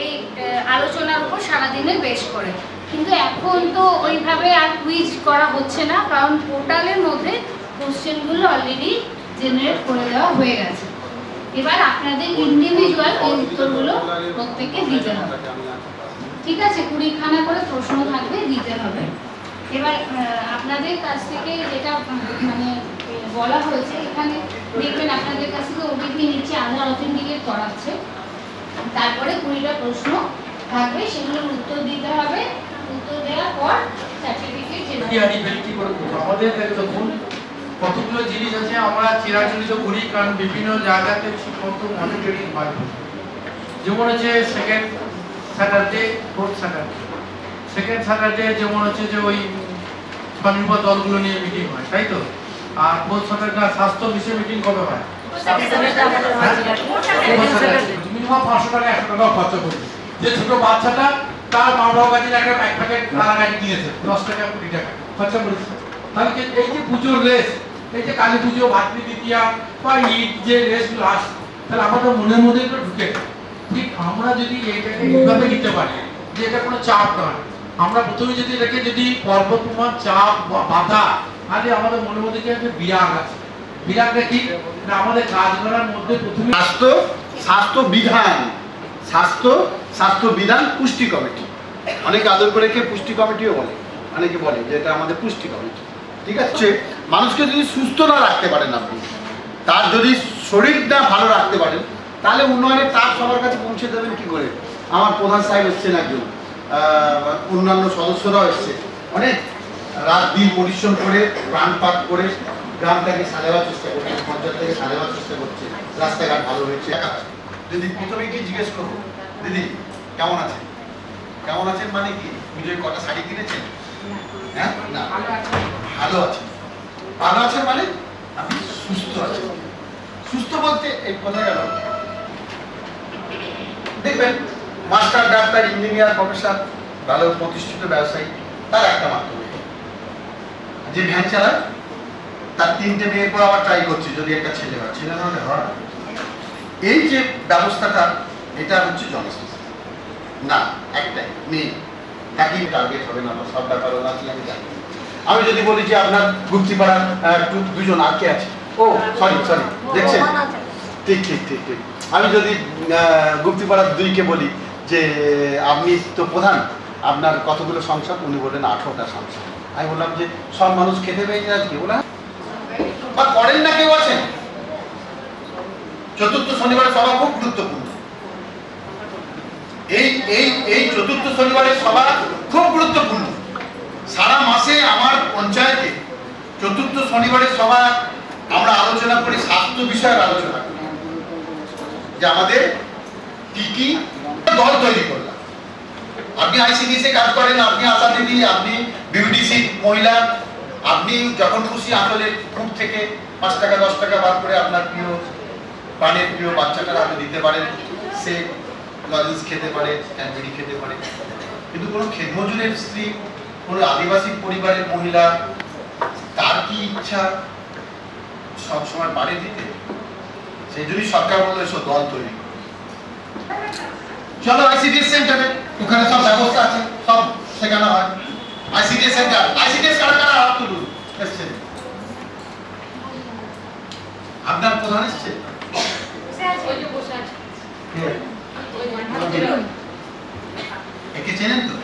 এই আলোচনার উপর সারাদিনে বেশ করে। কিন্তু এখন তো ওইভাবে আর কুইজ করা হচ্ছে না, কারণ পোর্টালের মধ্যে কোশ্চেনগুলো অলরেডি জেনারেট করে দেওয়া হয়ে গেছে। এবার আপনাদের ইন্ডিভিজুয়াল এই উত্তরগুলো প্রত্যেককে দিতে হবে। ঠিক আছে, 20খানা করে প্রশ্ন থাকবে, দিতে হবে। এবার আপনাদের কাছ থেকে যেটা মানে বলা হয়েছে, এখানে দেখবেন আপনাদের কাছ থেকে ওটিপি নিচ্ছে, আধার অথেন্টিকেট করাচ্ছে, তারপরে 20টা প্রশ্ন থাকবে, সেগুলোর উত্তর দিতে হবে। উত্তর দেওয়ার পর সার্টিফিকেট আমাদের দেখুন কতগুলো জিনিস আছে আমরা চিরাচরিত করি, কারণ বিভিন্ন জায়গাতে ঠিকমতো মনিটরিং হয়। যেমন হচ্ছে second Saturday, fourth Saturday. Second Saturday যেমন হচ্ছে যে ওই স্বনির্ভর দলগুলো নিয়ে মিটিং হয়, তাই তো? আর ফোর্থ স্যাটারডে স্বাস্থ্য বিষয়ে মিটিং কবে হয়? মিনিমাম 500 টাকা 100 টাকা খরচা করবে। যে ছোট বাচ্চাটা তার মা বাবা কাছে একটা এক প্যাকেট কালাগাড়ি কিনেছে, 10 টাকা 20 টাকা খরচা করেছে। তাহলে এই যে পুজোর রেস, এই যে কালী পুজো, ভাতৃ দ্বিতীয়া বা ঈদ যে রেসগুলো আসে, তাহলে আমাদের মনের মধ্যে একটু ঢুকে। ঠিক আমরা যদি এইটাকে এইভাবে নিতে পারি যে এটা কোনো চাপ নয়, আমরা প্রথমে যদি এটাকে যদি পর্বতমান চাপ বা বাধা, তাহলে আমাদের মনের মধ্যে যে একটা বিরাগ আছে। বিরাগটা কি না, আমাদের কাজ করার মধ্যে প্রথমে স্বাস্থ্য বিধান পুষ্টি কমিটি, অনেকে আদর করে কে পুষ্টি কমিটিও বলে, অনেকে বলে যে এটা আমাদের পুষ্টি কমিটি। ঠিক আছে, মানুষকে যদি সুস্থ না রাখতে পারেন আপনি, তার যদি শরীর না ভালো রাখতে পারেন, তাহলে উন্নয়নের তাপ সবার কাছে পৌঁছে দেবেন কি করে? আমার প্রধান সাহেব এসছেন একজন, অন্যান্য সদস্যরাও এসছে, অনেক রাত দিন পরিশ্রম করে প্রাণপাত করে গ্রামটাকে সাজাবার চেষ্টা করছে, পঞ্চায়েতটাকে সাজাবার চেষ্টা করছে, রাস্তাঘাট ভালো হয়েছে। যদি প্রথমে কি জিজ্ঞেস করবো, দিদি কেমন আছেন? কেমন আছেন মানে কি, পুজোয় কটা শাড়ি কিনেছেন? হ্যাঁ, না ভালো আছেন। ভালো আছেন মানে আপনি সুস্থ আছেন। সুস্থ বলতে এই কথা গেল, দেখবেন মাস্টার, ডাক্তার, ইঞ্জিনিয়ার, প্রফেসর, ভালো প্রতিষ্ঠিত ব্যবসায়ী, তার একটা মাত্র যে ভ্যান চালায়, তার 3টে মেয়ের পর আবার ট্রাই করছে যদি একটা ছেলে হয়, ছেলে না হলে হয়। এই যে ব্যবস্থাটা, এটা হচ্ছে জনসংখ্যা না, একটাই মেয়ে, একই টার্গেট হবে না, সব ব্যাপার ওরা কি আমি জানি। আমি যদি বলি যে আপনার গুপ্তিপাড়ার দুজন আর কে আছে, ও সরি দেখছেন, ঠিক ঠিক ঠিক ঠিক আমি যদি গুপ্তিপাড়ার 2কে বলি যে আপনি তো প্রধান, আপনার কতগুলো সংসার? উনি বললেন 18টা সংসার। আমি বললাম যে সব মানুষ খেতে পেয়েছে আজকে? বলে বা করেন না কেউ আছেন? চতুর্থ শনিবারের সভা খুব গুরুত্বপূর্ণ। এই চতুর্থ শনিবারের সভা খুব গুরুত্বপূর্ণ। সারা মাসে আমার পঞ্চায়েতে চতুর্থ শনিবারের সভা আমরা আলোচনা করি, স্বাস্থ্য বিষয়ের আলোচনা করি, যে আমাদের কি কি দল তৈরি করলাম। আপনি আইসিডিএসে কাজ করেন, আপনি আশা দিদি, আপনি বিউডিসি মহিলা, আপনি যখন খুশি আঁচলের কূপ থেকে 5 টাকা 10 টাকা বার করে আপনার প্রিয় প্রাণের প্রিয় বাচ্চাটা আপনি দিতে পারেন, সে লজেন্স খেতে পারে, ক্যান্ডি খেতে পারে। কিন্তু কোনো ক্ষেতমজুরের স্ত্রী, কোনো আদিবাসী পরিবারের মহিলা, তার কি ইচ্ছা সবসময় পারে দিতে? সেই জন্যই সরকার বললো এসব দল তৈরি করো। চলো আইসিডিএস সেন্টারে, ওখানে সব ব্যবস্থা আছে, সব শেখানো হয়। আইসিডিএস সেন্টার, আইসিডিএস কারা হাত তুলুন এসছে? আপনার প্রধান এসছে? একে চেনেন তো?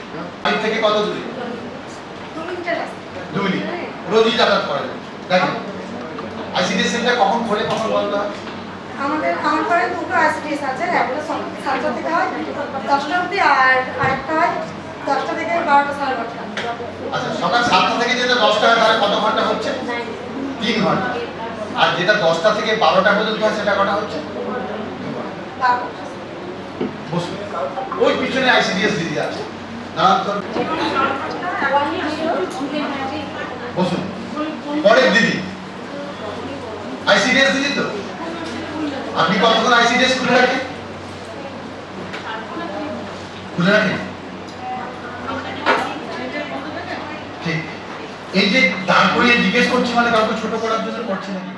বাড়ি থেকে কত দূরে? 2 মিনিট রোজই যাতায়াত করেন। দেখেন আইসিডিএস সেন্টার কখন খোলে কখন বন্ধ হয়? আমার ঘরে 2টো আইসিডিএস আছে, একটা 7টা থেকে হয় 10টা অবধি, আর আরেকটা হয় 10টা থেকে 12টা 12:30। আচ্ছা, সকাল 7টা থেকে যেটা 10টা হয় তাহলে কত ঘন্টা হচ্ছে? 3 ঘন্টা। আর যেটা 10টা থেকে 12টা পর্যন্ত হয় সেটা কটা হচ্ছে? বসুন, ওই পিছনে আইসিডিএস দিদি আছে, বসুন। পরের দিদি আইসিডিএস দিদি তো, আপনি কতক্ষণ আইসিডিএস খুলে রাখেন? ঠিক। এই যে দাঁড় করিয়ে জিজ্ঞেস করছি মানে কাউকে ছোট করার জন্য করছি নাকি?